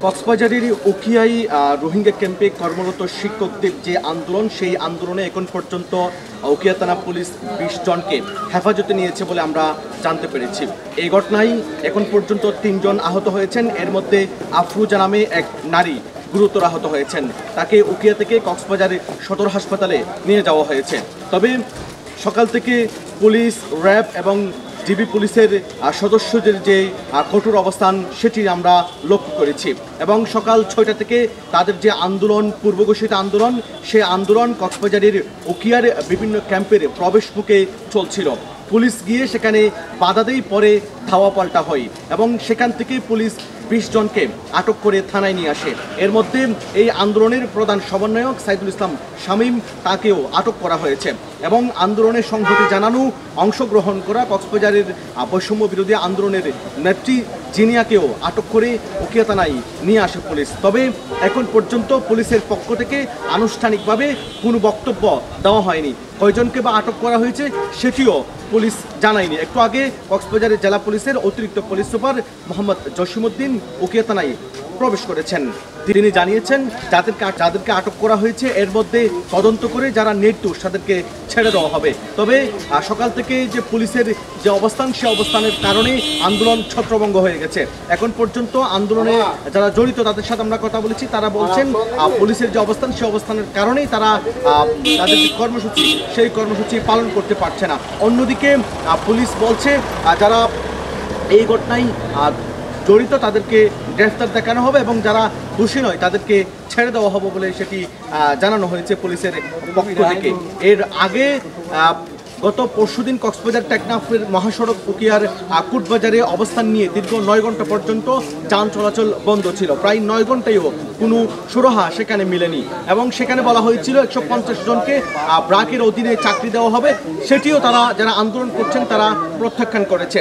কক্সবাজারের উখিয়ায় রোহিঙ্গা ক্যাম্পে কর্মরত শিক্ষকদের যে আন্দোলন, সেই আন্দোলনে এখন পর্যন্ত উখিয়া থানা পুলিশ 20 জনকে হেফাজতে নিয়েছে বলে আমরা জানতে পেরেছি। এই ঘটনায় এখন পর্যন্ত 3 জন আহত হয়েছেন। এর মধ্যে আফরুজা নামে এক নারী গুরুতর আহত হয়েছেন। তাকে উখিয়া থেকে কক্সবাজার সদর হাসপাতালে নিয়ে যাওয়া হয়েছে। তবে সকাল থেকে পুলিশ, র্যাব এবং ডিবি পুলিশের সদস্যদের যে কঠোর অবস্থান সেটি আমরা লক্ষ্য করেছি এবং সকাল 6টা থেকে তাদের যে আন্দোলন, পূর্বঘোষিত আন্দোলন, সেই আন্দোলন কক্সবাজারের উখিয়ার বিভিন্ন ক্যাম্পের প্রবেশমুখে চলছিল। পুলিশ গিয়ে সেখানে বাধা দেয়, পরে ধাওয়া পাল্টা হয় এবং সেখান থেকে পুলিশ 20 জনকে আটক করে থানায় নিয়ে আসে। এর মধ্যে এই আন্দোলনের প্রধান সমন্বয়ক সাইদুল ইসলাম শামীম, তাকেও আটক করা হয়েছে এবং আন্দোলনের সংহতি জানানো, অংশগ্রহণ করা কক্সবাজারের বৈষম্য বিরোধী আন্দোলনের নেত্রী জিনিয়াকেও আটক করে উখিয়া থানায় নিয়ে আসে পুলিশ। তবে এখন পর্যন্ত পুলিশের পক্ষ থেকে আনুষ্ঠানিকভাবে কোনো বক্তব্য দেওয়া হয়নি। কয়জনকে বা আটক করা হয়েছে সেটিও পুলিশ জানায়নি। একটু আগে কক্সবাজারের জেলা পুলিশের অতিরিক্ত পুলিশ সুপার মোহাম্মদ জসিমউদ্দিন উখিয়া থানায় প্রবেশ করেছেন। তিনি জানিয়েছেন যাদেরকে আটক করা হয়েছে এর মধ্যে তদন্ত করে যারা নির্দোষ তাদেরকে ছেড়ে দেওয়া হবে। তবে সকাল থেকে যে পুলিশের যে অবস্থান, সে অবস্থানের কারণে আন্দোলন ছত্রভঙ্গ হয়ে গেছে। এখন পর্যন্ত আন্দোলনে যারা জড়িত তাদের সাথে আমরা কথা বলেছি, তারা বলছেন পুলিশের যে অবস্থান, সে অবস্থানের কারণেই তারা তাদের যে কর্মসূচি, সেই কর্মসূচি পালন করতে পারছে না। অন্যদিকে পুলিশ বলছে যারা এই ঘটনায় জড়িত তাদেরকে গ্রেফতার দেখানো হবে এবং যারা দোষী নয় তাদেরকে ছেড়ে দেওয়া হবে বলে সেটি জানানো হয়েছে পুলিশের পক্ষ থেকে। এর আগে গত পরশুদিন কক্সবাজার টেকনাফের মহাসড়ক উখিয়ার কুটবাজারে অবস্থান নিয়ে দীর্ঘ 9 ঘন্টা পর্যন্ত যান চলাচল বন্ধ ছিল। প্রায় 9 ঘন্টায়ও কোনো সুরাহা সেখানে মিলেনি এবং সেখানে বলা হয়েছিল 150 জনকে ব্র্যাকের অধীনে চাকরি দেওয়া হবে। সেটিও যারা আন্দোলন করছেন তারা প্রত্যাখ্যান করেছে।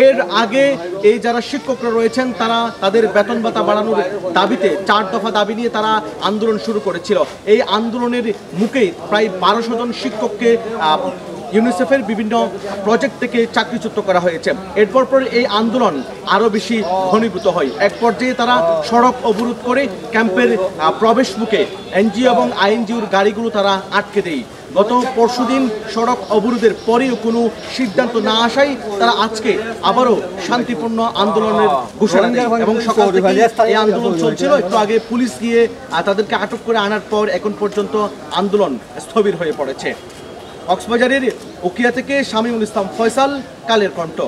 এর আগে এই যারা শিক্ষকরা রয়েছেন তারা তাদের বেতন ভাতা বাড়ানোর দাবিতে 4 দফা দাবি নিয়ে তারা আন্দোলন শুরু করেছিল। এই আন্দোলনের মুখেই প্রায় 1200 জন শিক্ষককে ইউনিসেফের বিভিন্ন প্রজেক্ট থেকে চাকরিচ্যুত করা হয়েছে। এরপর এই আন্দোলন আরও বেশি ঘনীভূত হয়। এক পর্যায়ে তারা সড়ক অবরোধ করে ক্যাম্পের প্রবেশ মুখে এনজিও এবং আইএনজিওর গাড়িগুলো তারা আটকে দেয়। গত পরশুদিন সড়ক অবরোধের পরেও কোনো সিদ্ধান্ত না আসায় তারা আজকে আবারও শান্তিপূর্ণ আন্দোলনের ঘোষণা দেয় এবং সকাল থেকে এই আন্দোলন চলছিল। একটু আগে পুলিশ গিয়ে তাদেরকে আটক করে আনার পর এখন পর্যন্ত আন্দোলন স্থবির হয়ে পড়েছে। কক্সবাজারের উখিয়া থেকে শামীমুল ইসলাম ফয়সাল, কালের কণ্ঠ।